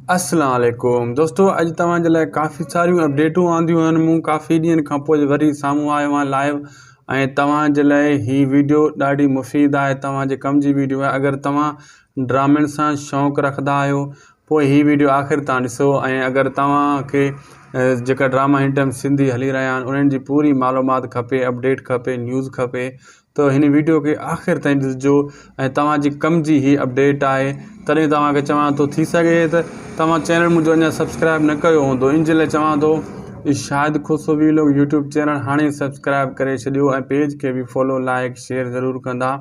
अस्सलाम वालेकुम दोस्तों, अॼु तव्हांजे लाइ काफ़ी सारियूं अपडेटूं आंदियूं आहिनि। मूं काफ़ी ॾींहंनि खां पोइ वरी साम्हूं आयो आहियां लाइव, ऐं तव्हांजे लाइ हीअ वीडियो ॾाढी मुफ़ीद आहे, तव्हांजे कम जी वीडियो आहे। अगरि तव्हां ड्रामनि सां शौक़ु रखंदा आहियो पोइ हीअ वीडियो आख़िर तां ॾिसो। ऐं अगरि तव्हांखे जेका ड्रामा हिन टाइम सिंधी हली रहिया आहिनि उन्हनि जी पूरी मालूमात खपे, अपडेट खपे, न्यूज़ खपे, तो हिन वीडियो खे आख़िर ताईं ॾिसिजो। ऐं तव्हांजी कम जी ही अपडेट आहे, तॾहिं तव्हांखे चवां थो थी सघे त तव्हां चैनल मुंहिंजो अञा सब्सक्राइब न कयो हूंदो, इन जे लाइ चवां थो शायदि खुसो वीलॉग यूट्यूब चैनल हाणे सब्सक्राइब करे छॾियो ऐं पेज खे बि फॉलो, लाइक, शेयर ज़रूरु कंदा।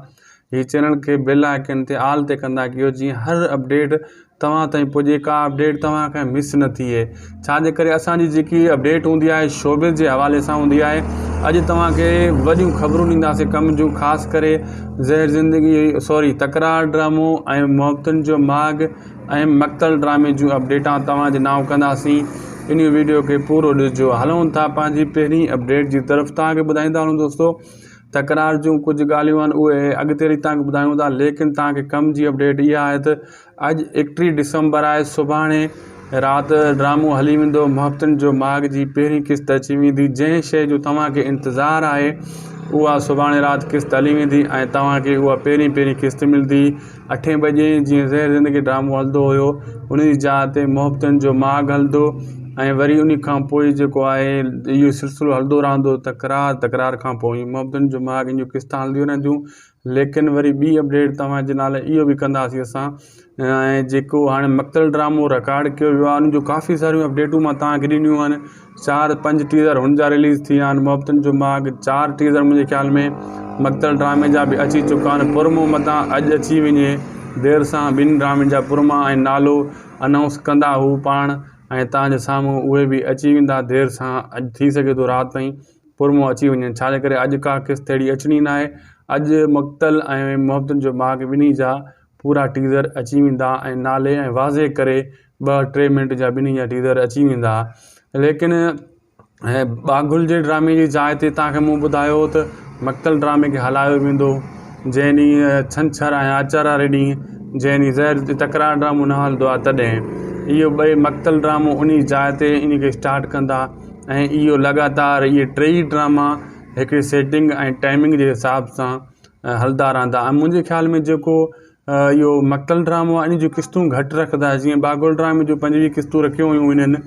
हीअ चैनल खे बेल आइकन ते ऑल ते कंदा कयो, जीअं हर अपडेट तव्हां ताईं पुॼे, का अपडेट तव्हां खां मिस न थिए। छाजे करे असांजी जेकी अपडेट हूंदी आहे शोबिज़ जे हवाले सां हूंदी आहे। अॼु तव्हांखे वॾियूं ख़बरूं ॾींदासीं कम जूं, ख़ासि करे ज़हर ज़िंदगी तकरार ड्रामो ऐं मोहब्बतुनि जो माॻ ऐं मक़तल ड्रामे जूं अपडेटां तव्हांजे नाव कंदासीं। इन वीडियो खे पूरो ॾिसिजो। हलूं था पंहिंजी पहिरीं अपडेट जी तरफ़। तव्हांखे ॿुधाईंदा हलूं दोस्तों, तकरार जूं कुझु ॻाल्हियूं आहिनि उहे अॻिते वरी तव्हांखे ॿुधायूं था, लेकिन तव्हांखे कम जी अपडेट इहा आहे त अॼु 31 डिसंबर आहे। सुभाणे राति ड्रामो हली वेंदो, मोहब्बतुनि जो माॻ जी पहिरीं क़िस्त अची वेंदी। जंहिं शइ जो तव्हांखे इंतज़ारु आहे उहा सुभाणे राति क़िस्त हली वेंदी ऐं तव्हांखे उहा पहिरीं क़िस्त मिलंदी 8 बजे। जीअं ज़हर ज़िंदगी ड्रामो हलंदो हुयो, उन जी जाइ ते मोहब्बतुनि जो माॻ हलंदो ऐं वरी उन खां पोइ जेको आहे इहो सिलसिलो हलंदो रहंदो। तकरार खां पोइ मोहब्बतुनि जो माॻ इन जूं क़िस्तां हलंदियूं रहंदियूं। लेकिन वरी ॿी अपडेट तव्हांजे नाले इहो बि कंदासीं असां, ऐं जेको हाणे मक़तल ड्रामो रिकॉर्ड कयो वियो आहे उन जूं काफ़ी सारियूं अपडेटूं मां तव्हांखे ॾिनियूं आहिनि। 4-5 टीज़र हुन जा रिलीज़ थी विया आहिनि। मोहब्बतुनि जो माॻ 4 टीज़र मुंहिंजे ख़्याल में मक़तल ड्रामे जा बि अची चुका आहिनि। पुरमो मतां अॼु अची वञे देरि सां, ॿिनि ड्रामनि जा पुरमा ऐं नालो अनाउंस कंदा हू पाण, ऐं तव्हांजे साम्हूं उहे बि अची वेंदा देरि सां। अॼु थी सघे थो राति ताईं पुरमो अची वञे, छाजे करे अॼु का क़िस्त अहिड़ी अचणी न आहे। अॼु मक़तल ऐं मोहब्बतुनि जो माॻ ॿिन्ही जा पूरा टीज़र अची वेंदा ऐं नाले ऐं वाज़े करे 2-3 मिंट जा ॿिन्ही जा टीज़र अची वेंदा। लेकिन बागुल जे ड्रामे जी जाइ ते तव्हांखे मूं ॿुधायो त मक़तल ड्रामे खे हलायो वेंदो जंहिं ॾींहुं छंछरु ऐं आर्तवार वारे ॾींहुं, जंहिं ॾींहुं ज़हर तकरार ड्रामो न हलंदो आहे तॾहिं इहो ॿई मक़तल ड्रामो उन जाइ ते इन खे स्टार्ट कंदा। ऐं इहो लगातार इहे 3 ड्रामा हिकिड़ी सेटिंग ऐं टाइमिंग जे हिसाब सां हलंदा रहंदा। ऐं मुंहिंजे ख़्याल में जेको इहो मक़तल ड्रामो आहे इन जूं क़िस्तूं घटि रखंदा। जीअं बागुल ड्रामे जूं 25 क़िस्तूं रखियूं हुयूं इन्हनि,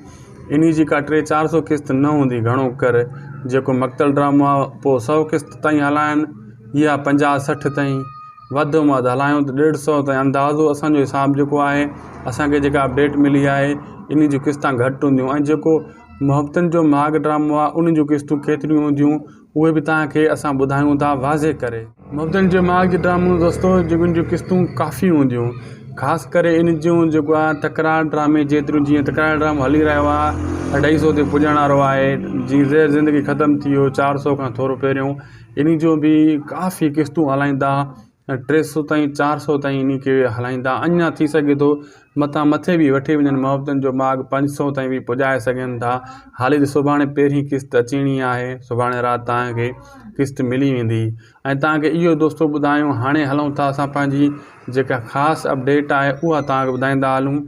इन जी का 300-400 क़िस्त न हूंदी घणो करे। जेको मक़तल ड्रामो आहे पोइ 100 क़िस्त ताईं हलाइनि या 50-60 ताईं, वधि में वधि हलायूं त 150 ताईं। अंदाज़ो असांजो हिसाब जेको आहे, असांखे जेका अपडेट मिली आहे इन जूं क़िस्तां घटि हूंदियूं। ऐं जेको मोहब्बतुनि जो माॻ ड्रामो आहे उन जूं क़िस्तूं केतिरियूं हूंदियूं उहे बि तव्हांखे असां ॿुधायूं था वाज़े करे। मोहब्बतुनि जो माॻ जो ड्रामो दोस्तों जिन जूं क़िस्तूं काफ़ी हूंदियूं, ख़ासि करे इन जूं जेको आहे तकरार ड्रामे जेतिरियूं। जीअं तकरार ड्रामो हली रहियो आहे 250 ते पुॼण वारो आहे। जीअं ज़हर ज़िंदगी ख़तमु थी वियो 400 खां थोरो पहिरियों, इन जो बि काफ़ी क़िस्तूं हलाईंदा 300 ताईं 400 ताईं इन खे हलाईंदा। अञा थी सघे थो मथे बि वठी वञनि, मोहब्बतुनि जो माॻ 500 ताईं बि पुॼाए सघनि था। हाली त सुभाणे पहिरीं क़िस्त अचणी आहे, सुभाणे राति तव्हांखे क़िस्त मिली वेंदी। ऐं तव्हांखे इहो दोस्तों ॿुधायूं, हाणे हलूं था असां पंहिंजी जेका ख़ासि अपडेट आहे उहा तव्हांखे ॿुधाईंदा हलूं।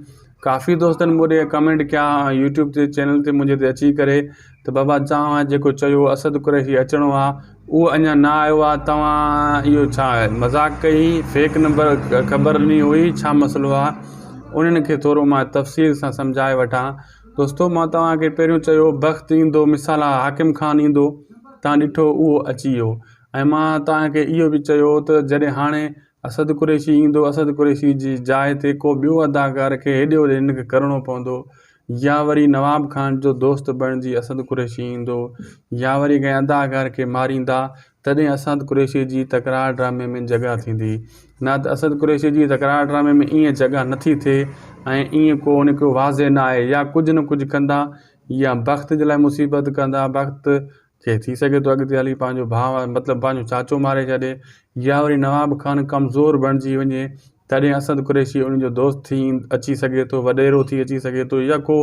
काफ़ी दोस्तनि मूं कमेंट कया यूट्यूब ते चैनल ते मुंहिंजे ते अची करे त बाबा तव्हां जेको चयो असद कुरैशी अचिणो आहे उहो अञा न आयो आहे, तव्हां इहो छा मज़ाक़ कई, फेक नंबर ख़बर ॾिनी हुई, छा मसइलो आहे? उन्हनि खे थोरो मां तफ़सील सां सम्झाए वठां। दोस्तों मां तव्हांखे पहिरियों चयो वक़्तु ईंदो, मिसाल हाकिम ख़ान ईंदो, तव्हां ॾिठो उहो अची वियो। ऐं मां तव्हांखे इहो बि चयो त जॾहिं हाणे असद कुरैशी ईंदो, असद कुरैशी जी जाइ ते को ॿियो अदाकार खे हेॾे होॾे हिन खे करिणो पवंदो, या वरी नवाब खान जो दोस्त बणिजी असद कुरैशी ईंदो, या वरी कंहिं अदाकार खे मारींदा, तॾहिं असद कुरैशी जी तकरार ड्रामे में जॻह थींदी। न त असद कुरैशी जी तकरार ड्रामे में ईअं जॻह नथी थिए ऐं ईअं को उन खे वाज़े न आहे। या कुझु न कुझु कंदा, या वक़्त जे लाइ मुसीबत कंदा, वक़्त खे थी सघे थो अॻिते हली पंहिंजो भाउ मतिलबु पंहिंजो चाचो मारे छॾे, या वरी नवाब खान कमज़ोर बणिजी वञे तॾहिं असद कुरैशी उनजो दोस्त थी अची सघे थो, वॾेरो थी अची सघे थो, या को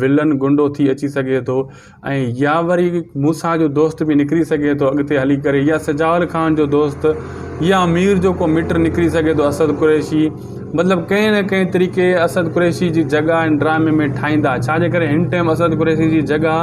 विलन गुंडो थी अची सघे थो, ऐं या वरी मूसा जो दोस्त बि निकिरी सघे थो अॻिते हली करे, या सजाउल खान जो दोस्त, या मीर जो को मिट निकिरी सघे थो असद कुरैशी। मतिलबु कंहिं न कंहिं तरीक़े असद कुरैशी जी जॻह हिन ड्रामे में ठाहींदा। छाजे करे हिन टाइम असद कुरैशी जी जॻह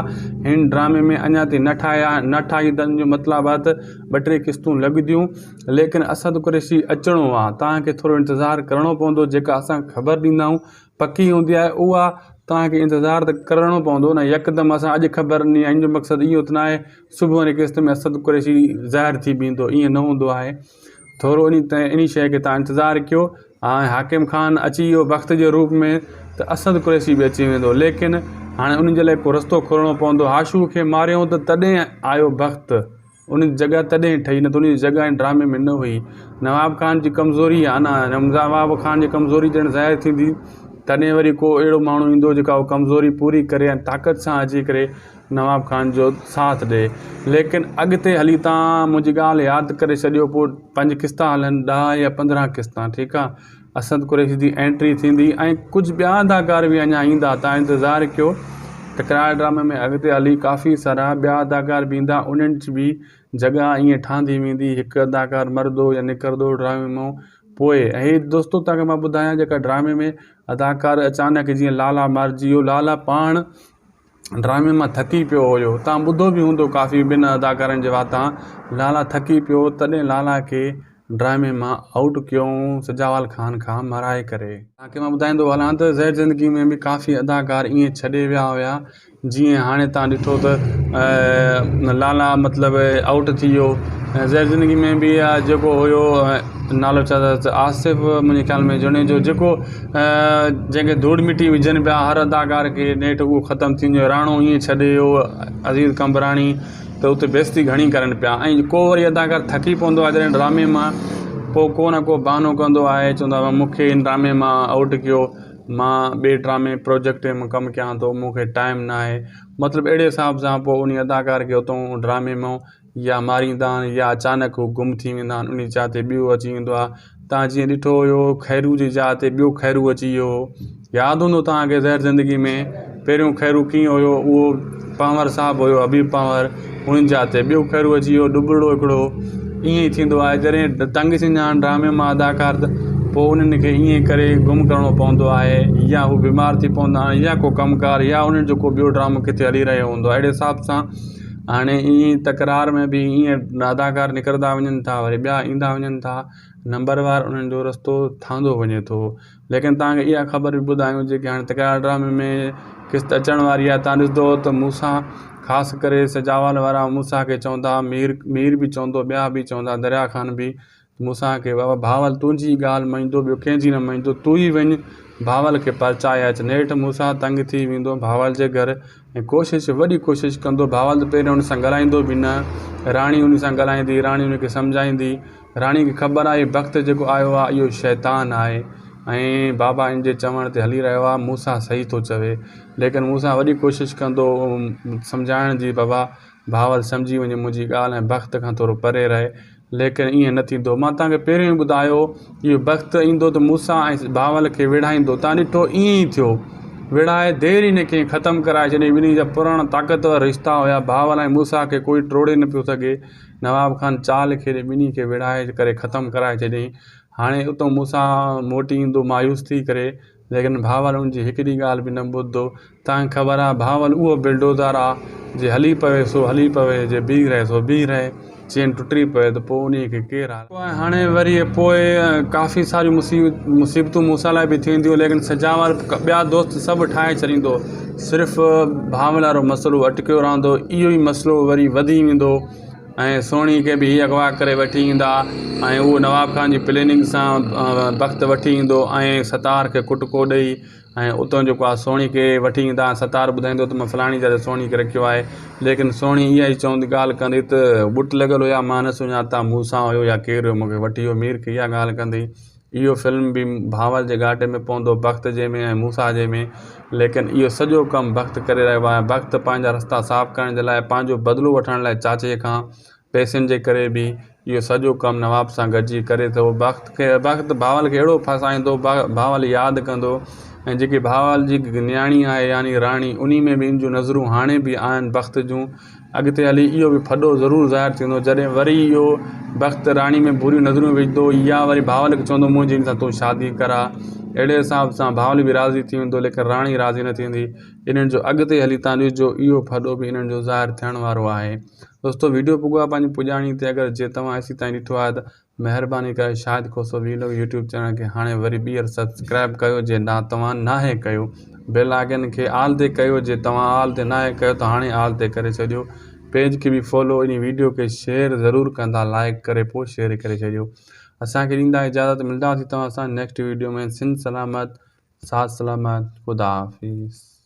हिन ड्रामे में अञा ताईं न ठाही त जो मतिलबु आहे त 2-3 क़िस्तूं लॻंदियूं, लेकिन असद कुरैशी अचिणो आहे। तव्हांखे थोरो इंतज़ारु करिणो पवंदो। जेका असां ख़बर ॾींदा आहियूं पकी हूंदी आहे उहा तव्हांखे इंतज़ारु त करिणो पवंदो न। यकदमि असां अॼु ख़बर ॾिनी आहे, इन जो मक़सदु इहो त न आहे सुबुह वारी क़िस्त में असद कुरैशी ज़ाहिर थी बीहंदो, ईअं न हूंदो आहे। थोरो इन शइ खे तव्हां इंतज़ारु कयो। हाकिम ख़ान अची वियो वक़्त जे रूप में त असद कुरैशी बि अची वेंदो, लेकिन हाणे उन जे लाइ को रस्तो खोलणो पवंदो। हाशू खे मारियो त तॾहिं आयो वक़्तु, उन जॻह तॾहिं ठही, न त उन जी जॻह ड्रामे में न हुई। नवाब खान जी कमज़ोरी आहे न, नवाब खान जी कमज़ोरी ॼण ज़ाहिर थींदी तॾहिं वरी को अहिड़ो माण्हू ईंदो जेका उहा कमज़ोरी पूरी करे ऐं ताक़त सां अची करे नवाब खान जो साथ ॾिए। लेकिन अॻिते हली तव्हां मुंहिंजी ॻाल्हि यादि करे छॾियो, पोइ 5 क़िस्ता हलनि, 10 या 15 क़िस्ता, ठीकु आहे। असद कुरैशी जी एंट्री थींदी ऐं कुझु ॿिया अदाकार बि अञा ईंदा, तव्हां इंतज़ारु कयो। तकरार ड्रामे में अॻिते हली काफ़ी सारा ॿिया अदाकार बि ईंदा, उन्हनि जी बि जॻह ईअं ठहंदी वेंदी। हिकु अदाकार मरदो या निकिरंदो ड्रामे मां पोइ। ऐं दोस्तो तव्हांखे मां ॿुधायां जेका ड्रामे में अदाकार अचानक जीअं लाला मारिजी वियो, लाला पाण ड्रामे मां थकी पियो हुयो। तव्हां ॿुधो बि हूंदो काफ़ी ॿिनि अदाकारनि जे वाता, लाला थकी पियो तॾहिं लाला खे ड्रामे मां आउट कयूं सजावाल ख़ान खां माराए करे। तव्हांखे मां ॿुधाईंदो हलां त ज़हर ज़िंदगी में बि काफ़ी अदाकार ईअं छॾे विया हुया। जीअं हाणे तव्हां ॾिठो त लाला मतिलबु आउट थी वियो। ज़हर ज़िंदगी में बि जेको हुयो नालो छा त आसिफ़ मुंहिंजे ख़्याल में ॼणे जो, जेको जंहिंखे धूड़ मिटी विझनि पिया हर अदाकार खे नेठि, उहो ख़तमु थी वियो। राणो ईअं छॾे वियो अज़ीज़ कंबराणी, त उते बेइज़ती घणी करनि पिया। ऐं को वरी अदाकार थकी पवंदो आहे जॾहिं ड्रामे मां, पोइ को न को बहानो कंदो आहे, चवंदो आहे मूंखे हिन ड्रामे मां आउट कयो, मां ॿिए ड्रामे प्रोजेक्ट में कमु कयां थो, मूंखे टाइम न आहे। मतिलबु अहिड़े हिसाब सां पोइ उन अदाकार खे उतां ड्रामे मां या मारींदा आहिनि या अचानक हू गुम थी वेंदा आहिनि, उन जाइ ते ॿियो अची वेंदो आहे। तव्हां जीअं ॾिठो हुयो खैरू जी जाइ ते ॿियो खैरू अची वियो हो, यादि हूंदो तव्हांखे ज़हर ज़िंदगी में पहिरियों खैरू कीअं हुयो, उहो पंवर साहिबु हुयो, हबीब पंवर, उन जाइ ते ॿियो खैरू अची वियो डुबड़ो हिकिड़ो। ईअं ई थींदो आहे जॾहिं तंग थींदा आहिनि ड्रामे मां अदाकार, त पोइ उन्हनि खे ईअं करे गुम करिणो पवंदो आहे, या हू बीमार थी पवंदा आहिनि, या को कमुकार, या उन्हनि जो को ॿियो ड्रामो किथे हली रहियो हूंदो आहे। अहिड़े हिसाब सां हाणे ईअं तकरार में बि ईअं अदाकार निकिरंदा वञनि था, वरी ॿिया ईंदा वञनि था, नंबरवार उन्हनि जो रस्तो ठहंदो वञे थो। लेकिन तव्हांखे इहा ख़बर बि ॿुधायूं जेके हाणे तकरार ड्रामे में क़िस्त अचण वारी आहे। तव्हां ॾिसंदो त मूंसां ख़ासि करे सजावाल वारा मूंसां खे चवंदा, मीर बि चवंदो, ॿिया बि चवंदा, दरिया ख़ान बि मूंसां खे, बाबा भावल तुंहिंजी ॻाल्हि मञींदो, ॿियो कंहिंजी न मञींदो, तूं ई वञु भावल खे परचाए अचु। नेठि मूंसां तंग थी वेंदो भावल जे घर ऐं वॾी कोशिशि कंदो। भावल त पहिरियों उन सां ॻाल्हाईंदो बि न, राणी उन सां ॻाल्हाईंदी, राणी उनखे सम्झाईंदी। राणी खे ख़बर आहे वक़्तु जेको आयो आहे इहो शैतान आहे ऐं बाबा इन जे चवण ते हली रहियो आहे, मूंसां सही थो चवे। लेकिन मूंसां वॾी कोशिशि कंदो सम्झाइण जी, बाबा भावल सम्झी वञे मुंहिंजी ॻाल्हि ऐं वक़्त खां थोरो परे रहे, लेकिन ईअं न थींदो। मां तव्हांखे पहिरियों ई ॿुधायो इहो वक़्तु ईंदो त मूंसां ऐं भावल खे विढ़ाईंदो। तव्हां ॾिठो ईअं ई थियो, विढ़ाए देरि ई न खे ख़तमु कराए छॾे। ॿिन्ही जा पुराणा ताक़तवर रिश्ता हुया, भावल ऐं मूंसां खे कोई टोड़े न पियो सघे। नवाब खान चाल खेॾे ॿिन्ही खे विढ़ाए करे ख़तमु कराए छॾियईं। हाणे उतां मूंसां मोटी ईंदो मायूस थी करे, लेकिन भावल उनजी हिकिड़ी ॻाल्हि बि न ॿुधंदो। तव्हांखे ख़बर आहे भावल उहो बिल्डोज़र आहे, जे हली पवे सो हली पवे, जे बीह रहे सो बीह रहे, चेन टुटी पए त पोइ उन खे केरु आहे। हाणे वरी पोइ काफ़ी सारियूं मुसीबतूं मूंसां लाइ बि थींदियूं, लेकिन सजावाल ॿिया दोस्त सभु ठाहे छॾींदो, सिर्फ़ु भावल वारो मसइलो अटकियो रहंदो। इहो ई मसइलो वरी वधी वेंदो ऐं सोणी खे बि हीअ अगवा करे वठी ईंदा ऐं उहो नवाब खान जी प्लेनिंग सां वक़्तु वठी ईंदो ऐं सतार खे कुटको ॾेई ऐं उतां जेको आहे सोणी खे वठी ईंदा। सतार ॿुधाईंदो त मां फलाणी जॻह सोणी खे रखियो आहे, लेकिन सोणी इहा ई चवंदी ॻाल्हि कंदी त बुट लॻल हुया, मां न सुञाता मूंसां हुयो या केरु हुयो, मूंखे वठी वियो। मीर खे इहा ॻाल्हि कंदी। इहो फिल्म बि भावल जे घाटे में पवंदो, वक़्त जे में ऐं मूंसां जे में, लेकिन इहो सॼो कमु वक़्तु करे रहियो आहे। वक़्तु पंहिंजा रस्ता साफ़ु करण जे लाइ, पंहिंजो बदिलो वठण लाइ चाचे खां पैसनि जे करे बि इहो सॼो कमु नवाब सां गॾिजी करे थो। वक़्तु भावल खे अहिड़ो फसाईंदो, भावल यादि कंदो ऐं जेकी भावाल जी न्याणी आहे यानी राणी उन में बि इन जूं नज़रूं हाणे बि आहिनि वक़्त जूं। अॻिते हली इहो बि फॾो ज़रूरु ज़ाहिर थींदो जॾहिं वरी इहो वक़्तु राणी में बुरियूं नज़रूं विझंदो या वरी भावल खे चवंदो मुंहिंजे हिन सां तूं शादी करा। अहिड़े हिसाब सां भावल बि राज़ी थी वेंदो लेकिन राणी राज़ी न थींदी। इन्हनि जो अॻिते हली तव्हां ॾिसजो इहो फॾो बि इन्हनि जो ज़ाहिर थियण वारो आहे। दोस्तो वीडियो पुॻो आहे पंहिंजी पुॼाणी ते। अगरि जे तव्हां असीं ताईं ॾिठो आहे त महिरबानी करे शायदि को सो वीडियो यूट्यूब चैनल खे हाणे वरी ॿीहर सब्सक्राइब कयो जे ना तव्हां नाहे कयो। बेल आइकन खे आल ते कयो जे तव्हां आल ते नाहे कयो त हाणे आल ते करे छॾियो। पेज खे बि फॉलो इन वीडियो खे शेयर ज़रूरु कंदा लाइक करे पोइ शेयर करे छॾियो। असांखे ॾींदा इजाज़त मिलंदासीं तव्हां सां नेक्स्ट वीडियो में। सिंध सलामत साथ सलामत ख़ुदा हाफ़िज़।